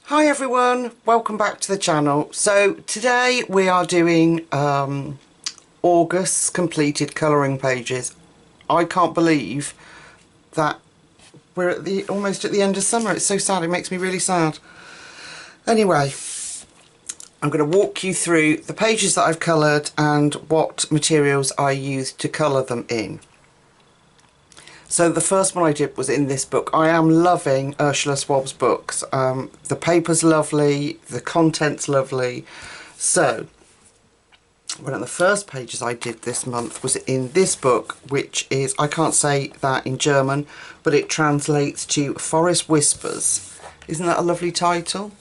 Hi everyone, welcome back to the channel. So today we are doing August's completed colouring pages. I can't believe that we're at almost at the end of summer. It's so sad, it makes me really sad. Anyway, I'm going to walk you through the pages that I've coloured and what materials I used to colour them in. So the first one I did was in this book. I am loving Ursula Schwab's books. The paper's lovely, the content's lovely. So one of the first pages I did this month was in this book, which is, I can't say that in German, but it translates to Forest Whispers. Isn't that a lovely title?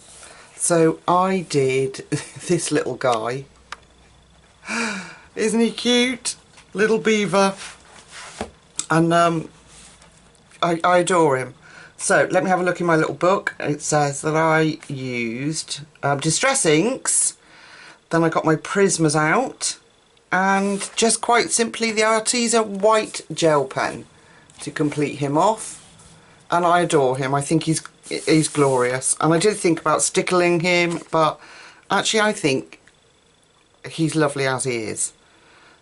So I did this little guy. Isn't he cute? Little beaver. And I adore him. So let me have a look in my little book. It says that I used Distress inks, then I got my Prismas out, and just quite simply the Arteza white gel pen to complete him off. And I adore him. I think he's glorious. And I did think about stickling him, but actually I think he's lovely as he is.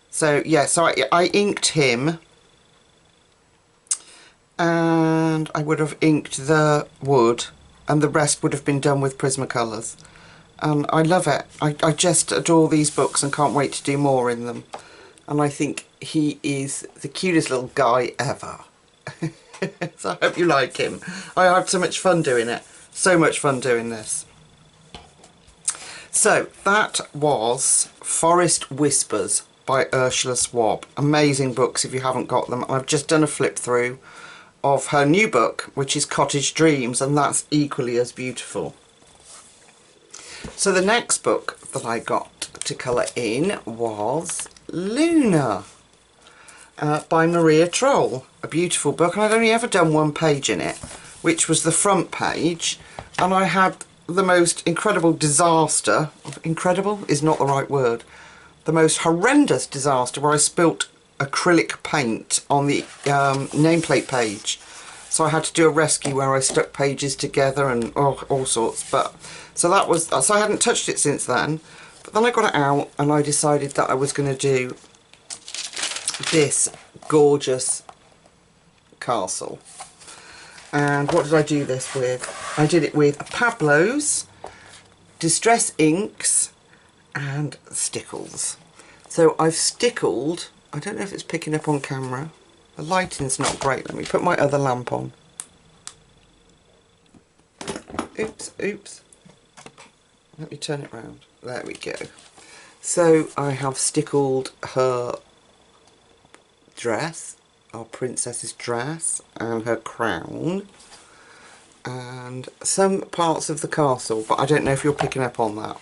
So yeah, so I inked him. And I would have inked the wood, and the rest would have been done with Prismacolors. And I love it. I just adore these books and can't wait to do more in them. And I think he is the cutest little guy ever. So I hope you like him. I had so much fun doing it. So much fun doing this. So that was Forest Whispers by Ursula Schwab. Amazing books if you haven't got them. I've just done a flip through of her new book, which is Cottage Dreams, and that's equally as beautiful. So the next book that I got to colour in was Luna by Maria Troll. A beautiful book, and I'd only ever done one page in it, which was the front page, and I had the most incredible disaster. Incredible is not the right word. The most horrendous disaster where I spilt acrylic paint on the nameplate page, so I had to do a rescue where I stuck pages together and all sorts. But so that was, so I hadn't touched it since then, but then I got it out and I decided that I was going to do this gorgeous castle. And what did I do this with? I did it with Pablo's, Distress inks and stickles. So I've stickled, I don't know if it's picking up on camera. The lighting's not great. Let me put my other lamp on. Oops. Let me turn it round. There we go. So I have stickled her dress, our princess's dress, and her crown, and some parts of the castle, but I don't know if you're picking up on that.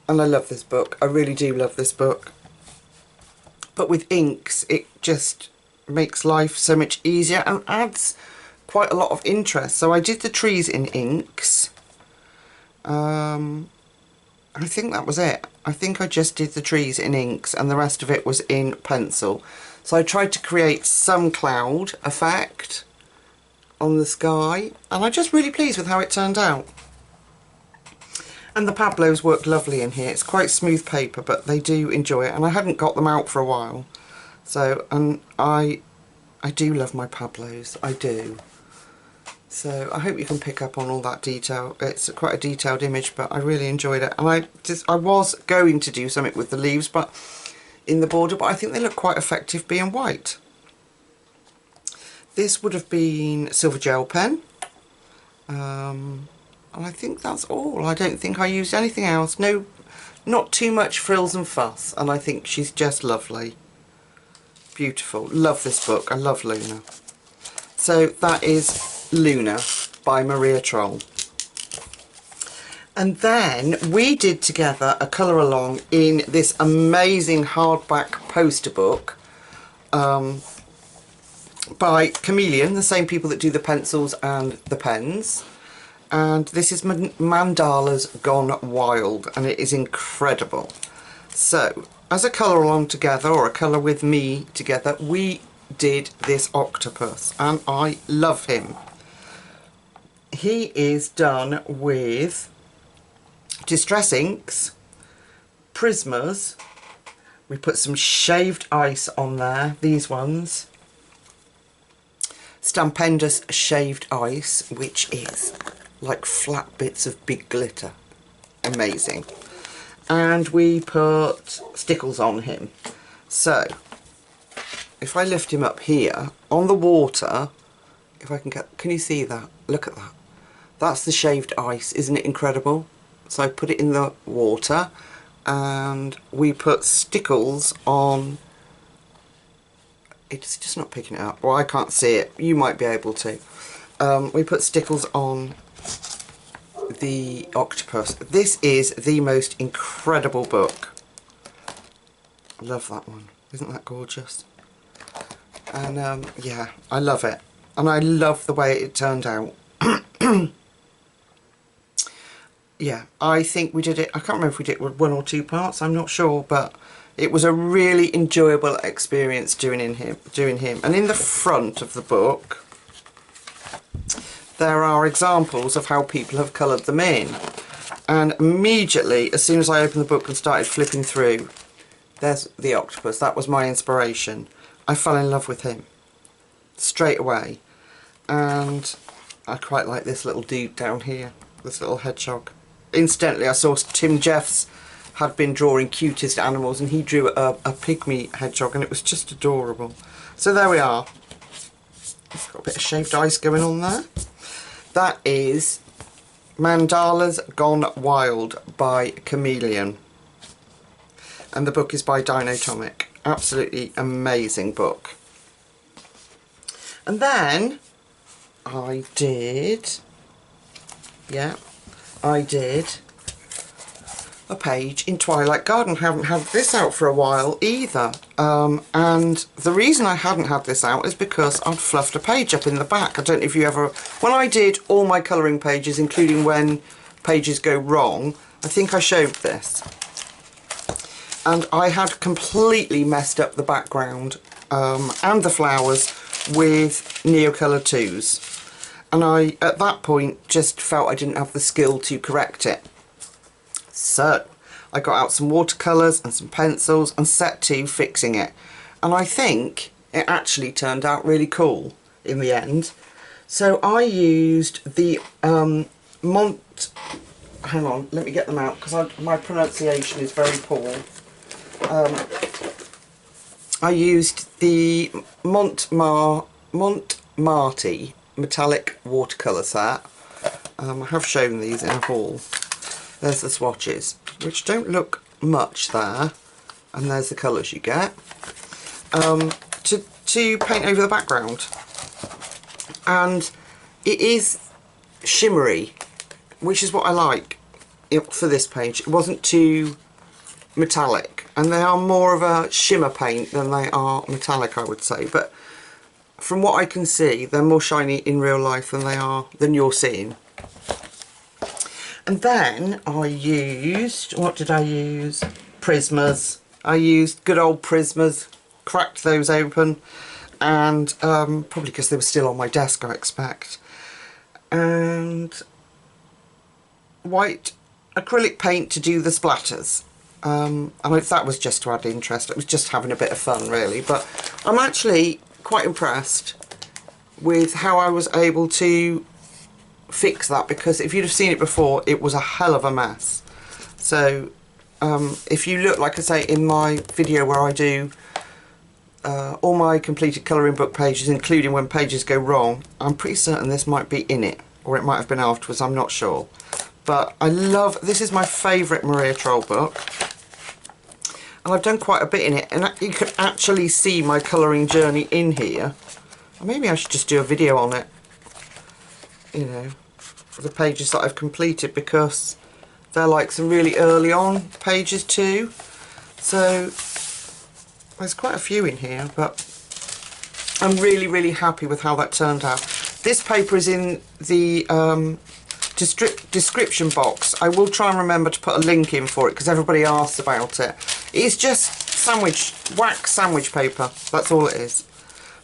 And I love this book. I really do love this book. But with inks, it just makes life so much easier and adds quite a lot of interest. So I did the trees in inks. I think that was it. I think I just did the trees in inks and the rest of it was in pencil. So I tried to create some cloud effect on the sky, and I'm just really pleased with how it turned out. And the Pablos worked lovely in here. It's quite smooth paper, but they do enjoy it. And I hadn't got them out for a while. So, and I do love my Pablos. I do. So I hope you can pick up on all that detail. It's quite a detailed image, but I really enjoyed it. And I was going to do something with the leaves, but in the border, but I think they look quite effective being white. This would have been silver gel pen. And I think that's all. I don't think I used anything else. No, not too much frills and fuss. And I think she's just lovely. Beautiful. Love this book. I love Luna. So that is Luna by Maria Troll. And then we did together a colour along in this amazing hardback poster book by Chameleon, the same people that do the pencils and the pens. And this is Mandalas Gone Wild, and it is incredible. So as a colour along together, or a colour with me together, we did this octopus, and I love him. he is done with Distress Inks, Prismas. We put some shaved ice on there, these ones. Stupendous shaved ice, which is like flat bits of big glitter. Amazing. And we put stickles on him. So, if I lift him up here, on the water, if I can get, can you see that? Look at that. That's the shaved ice, isn't it incredible? So I put it in the water, and we put stickles on. It's just not picking it up. Well, I can't see it. You might be able to. We put stickles on the Octopus. This is the most incredible book. I love that one. Isn't that gorgeous? And yeah, I love it. And I love the way it turned out. Yeah, I think we did it. I can't remember if we did it with 1 or 2 parts. I'm not sure, but it was a really enjoyable experience doing him. And in the front of the book, there are examples of how people have coloured them in. And immediately, as soon as I opened the book and started flipping through, there's the Octopus. That was my inspiration. I fell in love with him straight away. And I quite like this little dude down here, this little hedgehog. Instantly, I saw Tim Jeffs had been drawing cutest animals, and he drew a pygmy hedgehog, and it was just adorable. So there we are. It's got a bit of shaved ice going on there. That is Mandalas Gone Wild by Chameleon. And the book is by Dinotomic. Absolutely amazing book. And then I did a page in Twilight Garden. Haven't had this out for a while either. And the reason I hadn't had this out is because I'd fluffed a page up in the back. I don't know if you ever... When I did all my colouring pages, including when pages go wrong, I think I showed this. And I had completely messed up the background and the flowers with Neocolour 2s. And I, at that point, just felt I didn't have the skill to correct it. So, I got out some watercolours and some pencils and set to fixing it. And I think it actually turned out really cool in the end. So I used the hang on, let me get them out because my pronunciation is very poor. I used the Montmartre metallic watercolour set. I have shown these in a haul. There's the swatches, which don't look much there, and there's the colours you get, to paint over the background. And it is shimmery, which is what I like for this page. It wasn't too metallic, and they are more of a shimmer paint than they are metallic, I would say, but from what I can see, they're more shiny in real life than you're seeing. And then I used, what did I use? Prismas. I used good old Prismas, cracked those open, and probably because they were still on my desk, I expect. And white acrylic paint to do the splatters. And that was just to add interest. It was just having a bit of fun, really. But I'm actually quite impressed with how I was able to fix that, because if you'd have seen it before, it was a hell of a mess. So if you look, like I say, in my video where I do all my completed colouring book pages, including when pages go wrong, I'm pretty certain this might be in it, or it might have been afterwards, I'm not sure. But I love, this is my favourite Maria Troll book, and I've done quite a bit in it, and you can actually see my colouring journey in here. Maybe I should just do a video on it, you know, the pages that I've completed, because they're like some really early on pages too. So there's quite a few in here, but I'm really, really happy with how that turned out. This paper is in the description box. I will try and remember to put a link in for it, because everybody asks about it. It's just wax sandwich paper, that's all it is.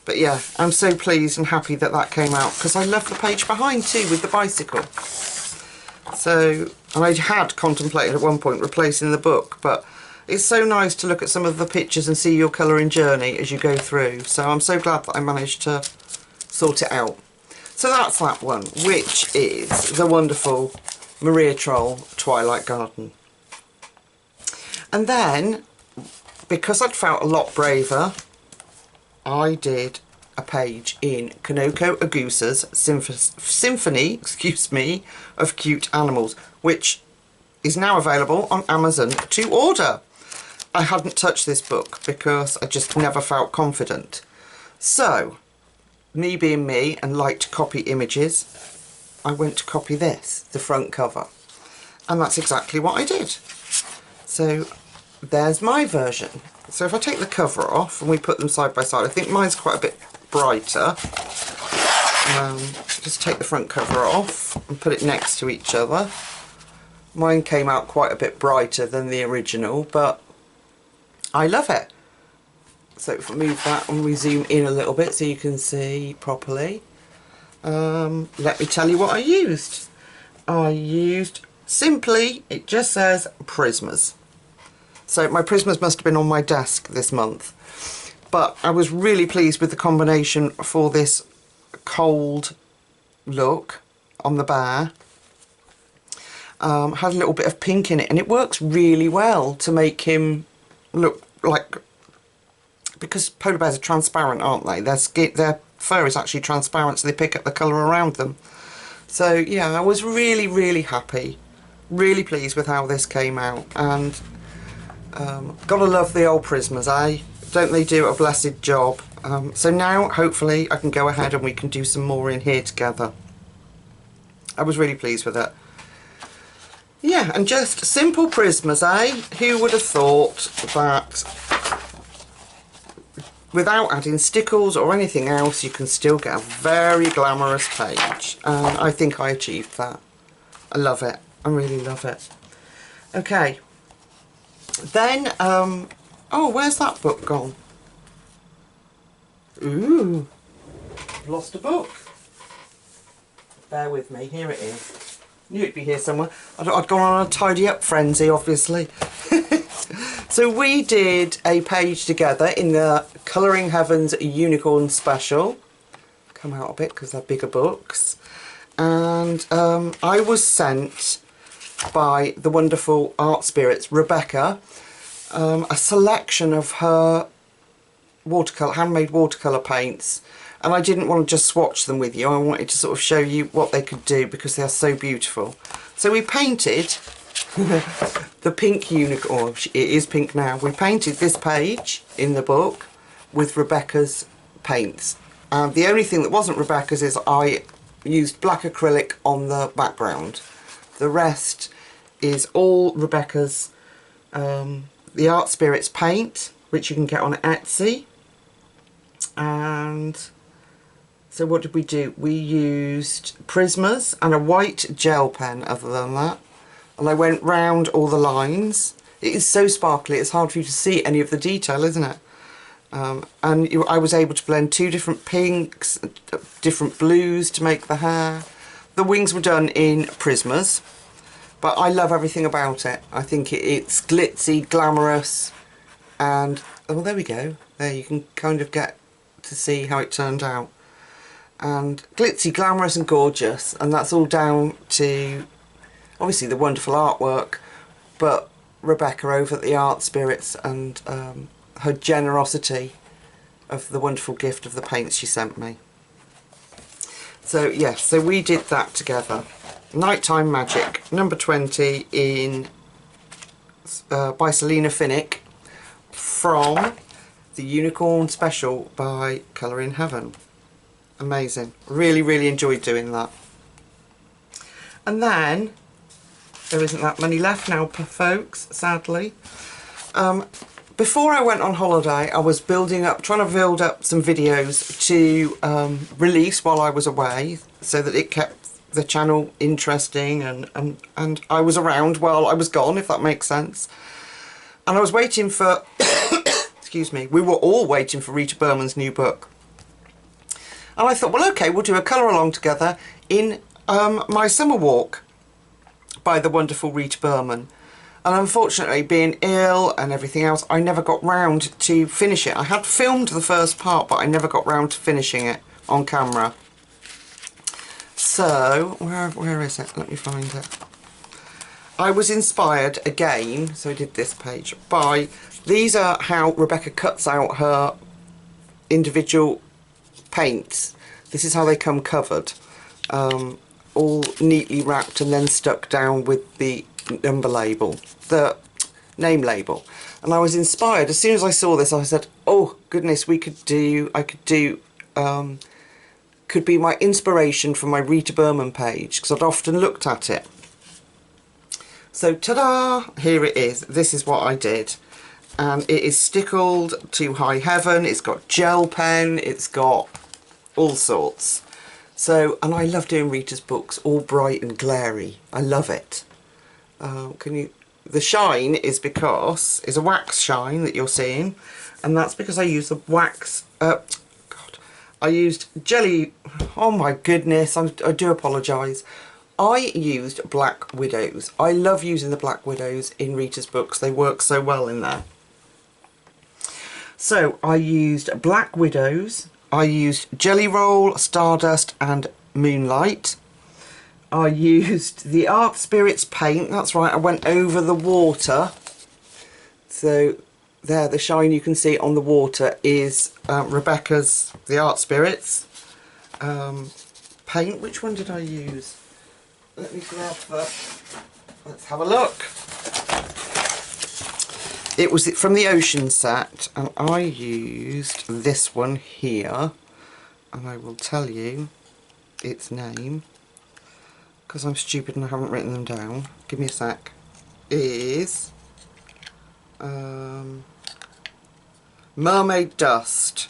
But yeah, I'm so pleased and happy that that came out, because I love the page behind too with the bicycle. So, and I had contemplated at one point replacing the book, but it's so nice to look at some of the pictures and see your colouring journey as you go through. So I'm so glad that I managed to sort it out. So that's that one, which is the wonderful Maria Troll Twilight Garden. And then, because I'd felt a lot braver, I did a page in Konoko a Gooses Symphony, excuse me, of Cute Animals, which is now available on Amazon to order. I hadn't touched this book because I just never felt confident. So, me being me and like to copy images, I went to copy this, the front cover. And that's exactly what I did. So, there's my version. So if I take the cover off and we put them side by side, I think mine's quite a bit brighter. Just take the front cover off and put it next to each other. Mine came out quite a bit brighter than the original, but I love it. So if I move that and we zoom in a little bit so you can see properly. Let me tell you what I used. I used simply, it just says Prismas. So my Prismas must have been on my desk this month. But I was really pleased with the combination for this cold look on the bear. Had a little bit of pink in it, and it works really well to make him look like, because polar bears are transparent, aren't they? Their fur is actually transparent, so they pick up the colour around them. So yeah, I was really, really happy, really pleased with how this came out, and gotta love the old Prismas, eh? Don't they do a blessed job? So now, hopefully, I can go ahead and we can do some more in here together. I was really pleased with it. Yeah, and just simple Prismas, eh? Who would have thought that without adding stickles or anything else, you can still get a very glamorous page. And I think I achieved that. I love it. I really love it. Okay. Then, oh, where's that book gone? Ooh, I've lost a book. Bear with me, here it is. Knew it'd be here somewhere. I'd gone on a tidy up frenzy, obviously. So we did a page together in the Colouring Heavens Unicorn Special. Come out a bit because they're bigger books. And I was sent by the wonderful art spirits Rebecca a selection of her handmade watercolour paints, and I didn't want to just swatch them with you. I wanted to sort of show you what they could do because they are so beautiful. So we painted the pink unicorn. It is pink now. We painted this page in the book with Rebecca's paints. The only thing that wasn't Rebecca's is I used black acrylic on the background. The rest is all Rebecca's, the Art Spirits paint, which you can get on Etsy. And so what did we do? We used Prismas and a white gel pen other than that. And I went round all the lines. It is so sparkly, it's hard for you to see any of the detail, isn't it? I was able to blend two different pinks, different blues to make the hair. The wings were done in Prismas, but I love everything about it. I think it's glitzy, glamorous, and oh, there we go. There you can kind of get to see how it turned out. And glitzy, glamorous and gorgeous, and that's all down to obviously the wonderful artwork, but Rebecca over at the Art Spirits and her generosity of the wonderful gift of the paints she sent me. So yes, so we did that together. Nighttime Magic, number 20 in by Selena Finnick from the Unicorn Special by Colouring Heaven. Amazing. Really, really enjoyed doing that. And then, there isn't that many left now, folks, sadly. Before I went on holiday, I was trying to build up some videos to release while I was away, so that it kept the channel interesting and I was around while I was gone, if that makes sense. And I was waiting for, excuse me, we were all waiting for Rita Berman's new book. And I thought, well, okay, we'll do a colour along together in My Summer Walk by the wonderful Rita Berman. And unfortunately, being ill and everything else, I never got round to finish it. I had filmed the first part, but I never got round to finishing it on camera. So, where is it? Let me find it. I was inspired again, so I did this page, by, these are how Rebecca cuts out her individual paints. This is how they come covered, all neatly wrapped and then stuck down with the number label, the name label. And I was inspired as soon as I saw this. I said, oh goodness, could be my inspiration for my Rita Berman page, because I'd often looked at it. So ta-da, here it is. This is what I did, and it is stickled to high heaven. It's got gel pen, it's got all sorts. So, and I love doing Rita's books, all bright and glary. I love it. The shine is a wax shine that you're seeing, and that's because I used the wax, I used jelly, oh my goodness, I do apologise. I used Black Widows. I love using the Black Widows in Rita's books, they work so well in there. So I used Black Widows, I used Jelly Roll, Stardust and Moonlight. I used the Art Spirits paint, that's right, I went over the water. So there, the shine you can see on the water is Rebecca's, the Art Spirits paint. Which one did I use? Let me grab that. Let's have a look. It was from the Ocean set, and I used this one here, and I will tell you its name, because I'm stupid and I haven't written them down. Give me a sec. Is Mermaid Dust.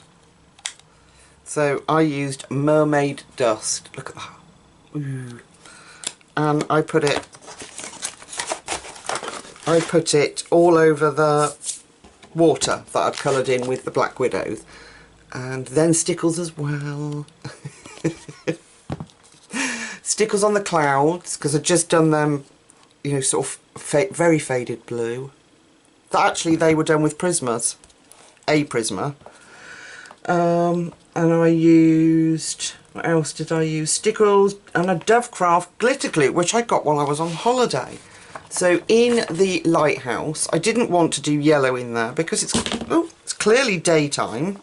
So I used Mermaid Dust. Look at that. Ooh. And I put it all over the water that I've coloured in with the Black Widows, and then stickles as well. Stickles on the clouds, because I've just done them, you know, sort of very faded blue. Actually, they were done with Prismas, a Prisma. And I used, what else did I use? Stickles and a Dovecraft glitter glue, which I got while I was on holiday. So in the lighthouse, I didn't want to do yellow in there because it's clearly daytime.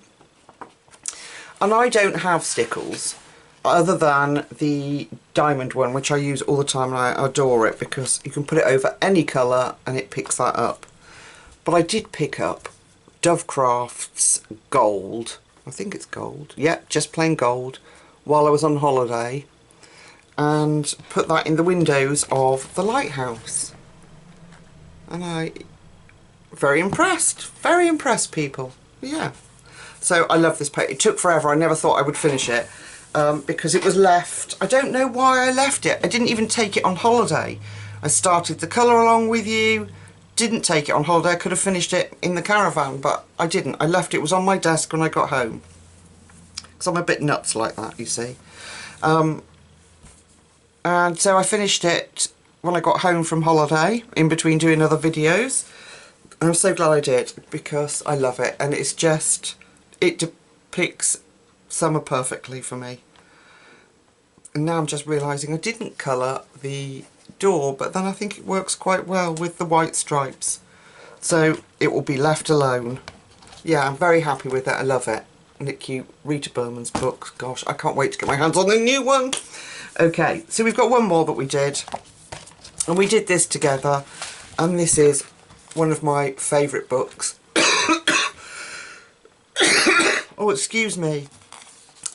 And I don't have stickles other than the diamond one, which I use all the time, and I adore it because you can put it over any colour and it picks that up. But I did pick up Dovecraft's gold. I think it's gold. Yeah, just plain gold, while I was on holiday, and put that in the windows of the lighthouse. And very impressed people. Yeah. So I love this paint. It took forever. I never thought I would finish it because it was left. I don't know why I left it. I didn't even take it on holiday. I started the colour along with you. Didn't take it on holiday. I could have finished it in the caravan, but I didn't. I left it. It was on my desk when I got home. Because I'm a bit nuts like that, you see. And so I finished it when I got home from holiday, in between doing other videos. And I'm so glad I did, because I love it. And it's just, it depicts summer perfectly for me. And now I'm just realising I didn't colour the door, but then I think it works quite well with the white stripes. So it will be left alone. Yeah, I'm very happy with it. I love it. Isn't it cute? Rita Berman's books. Gosh, I can't wait to get my hands on the new one. Okay, so we've got one more that we did. And we did this together. And this is one of my favourite books. Oh, excuse me.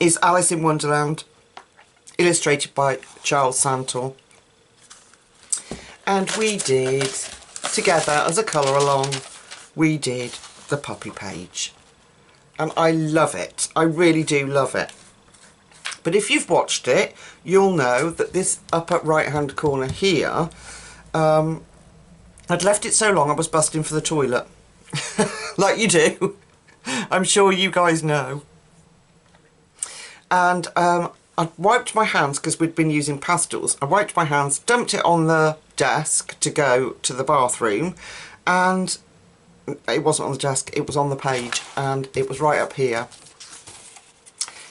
Is Alice in Wonderland, illustrated by Charles Santor. And we did, together as a colour along, we did the puppy page. And I love it. I really do love it. But if you've watched it, you'll know that this upper right hand corner here, I'd left it so long I was busting for the toilet. Like you do. I'm sure you guys know. And I wiped my hands because we'd been using pastels. I wiped my hands, dumped it on the desk to go to the bathroom, and it wasn't on the desk, it was on the page, and it was right up here.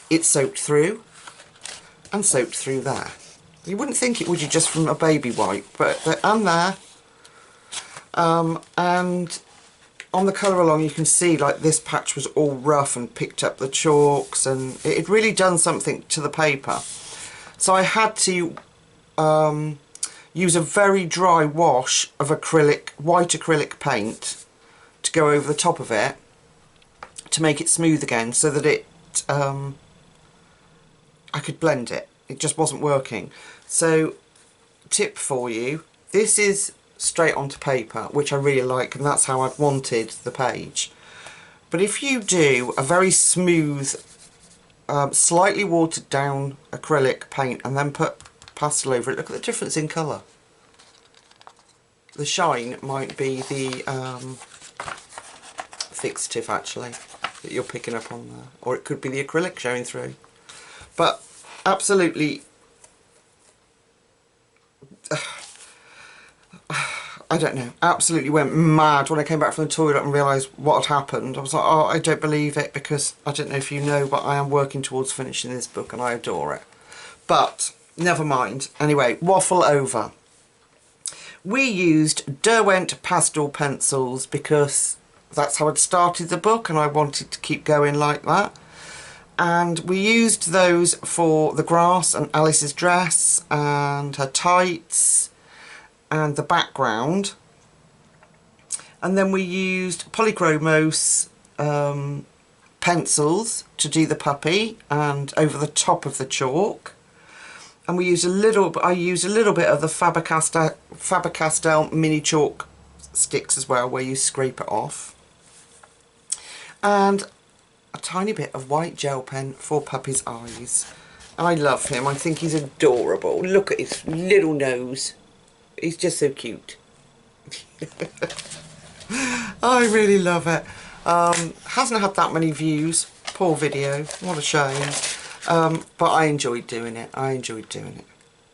It soaked through and soaked through there. You wouldn't think it, would you, just from a baby wipe, but and there. And on the colour along you can see like this patch was all rough and picked up the chalks, and it had really done something to the paper. So I had to use a very dry wash of white acrylic paint to go over the top of it to make it smooth again, so that it I could blend it. It just wasn't working. So tip for you, this is straight onto paper, which I really like, and that's how I'd wanted the page. But if you do a very smooth, slightly watered down acrylic paint and then put pastel over it, look at the difference in colour. The shine might be the fixative actually that you're picking up on there, or it could be the acrylic showing through. But absolutely, I don't know, absolutely went mad when I came back from the toilet and realised what had happened. I was like, oh, I don't believe it, because I don't know if you know, but I am working towards finishing this book and I adore it. But never mind. Anyway, waffle over. We used Derwent pastel pencils because that's how I'd started the book and I wanted to keep going like that. And we used those for the grass and Alice's dress and her tights and the background. And then we used polychromos pencils to do the puppy and over the top of the chalk. And we used I used a little bit of the Faber-Castell mini chalk sticks as well, where you scrape it off. And a tiny bit of white gel pen for Puppy's eyes. I love him. I think he's adorable. Look at his little nose. He's just so cute. I really love it. Hasn't had that many views. Poor video. What a shame. But I enjoyed doing it.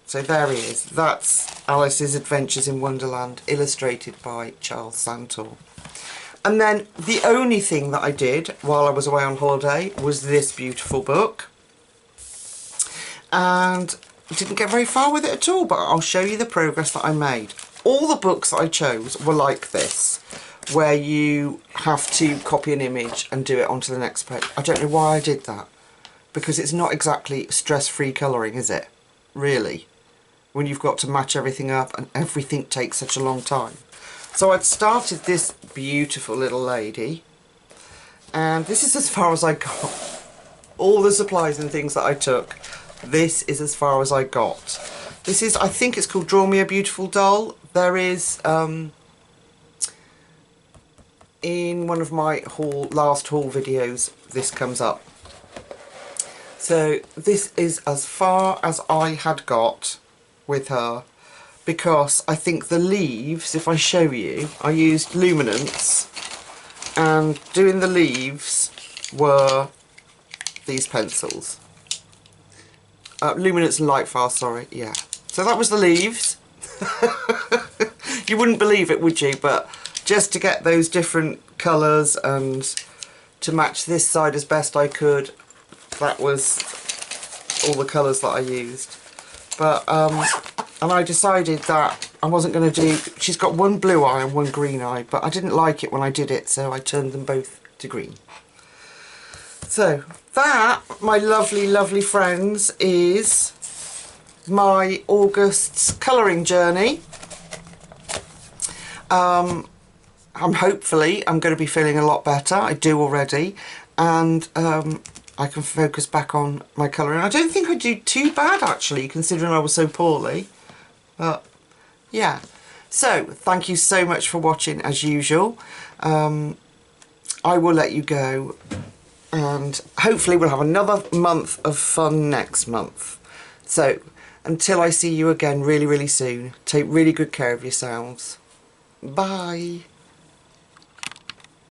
So there he is. That's Alice's Adventures in Wonderland, illustrated by Charles Santor. And then the only thing that I did while I was away on holiday was this beautiful book. And didn't get very far with it at all, but I'll show you the progress that I made. All the books that I chose were like this, where you have to copy an image and do it onto the next page. I don't know why I did that, because it's not exactly stress-free colouring, is it? Really? When you've got to match everything up and everything takes such a long time. So I'd started this beautiful little lady, and this is as far as I got. All the supplies and things that I took, this is as far as I got. This is, I think it's called Draw Me a Beautiful Doll. There is, in one of my last haul videos, this comes up. So this is as far as I had got with her, because I think the leaves, if I show you, I used luminance, and doing the leaves were these pencils. Luminance and Light Fast, sorry, yeah. So that was the leaves. You wouldn't believe it, would you? But just to get those different colours and to match this side as best I could, that was all the colours that I used. But, and I decided that I wasn't going to do, she's got one blue eye and one green eye, but I didn't like it when I did it, so I turned them both to green. So that, my lovely, lovely friends, is my August's colouring journey. I'm going to be feeling a lot better. I do already, and I can focus back on my colouring. I don't think I do too bad actually, considering I was so poorly. But yeah, so thank you so much for watching as usual. I will let you go, and hopefully we'll have another month of fun next month. So until I see you again really, really soon, take really good care of yourselves. Bye.